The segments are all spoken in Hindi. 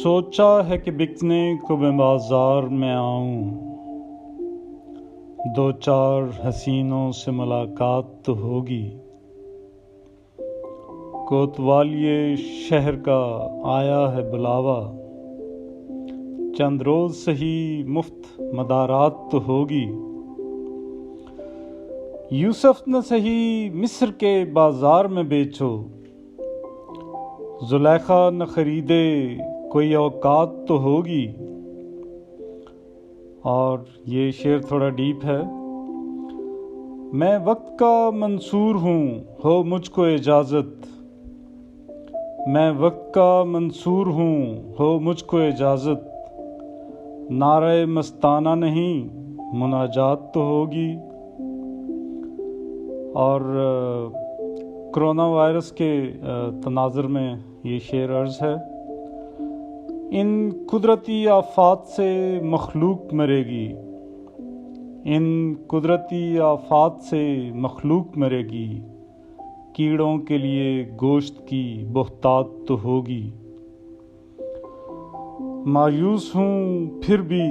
सोचा है कि बिकने को मैं बाजार में आऊं, दो चार हसीनों से मुलाकात तो होगी। कोतवालिए शहर का आया है बुलावा, चंद रोज सही मुफ्त मदारात तो होगी। यूसुफ न सही मिस्र के बाजार में बेचो, जुलेखा न खरीदे कोई औकात तो होगी। और ये शेर थोड़ा डीप है। मैं वक्त का मंसूर हूँ, हो मुझको इजाज़त। मैं वक्त का मंसूर हूँ, हो मुझको इजाज़त। नारे मस्ताना नहीं, मुनाजात तो होगी। और कोरोना वायरस के तनाज़ुर में ये शेर अर्ज़ है। इन कुदरती आफात से मखलूक मरेगी, इन कुदरती आफात से मखलूक मरेगी। कीड़ों के लिए गोश्त की बोहतात तो होगी। मायूस हूँ फिर भी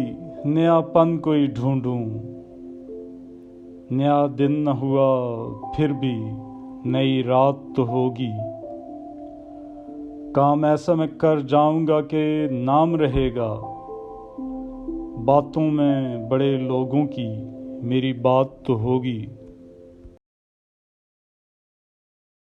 नयापन कोई ढूंढूं, नया दिन न हुआ फिर भी नई रात तो होगी। काम ऐसा मैं कर जाऊंगा कि नाम रहेगा, बातों में बड़े लोगों की मेरी बात तो होगी।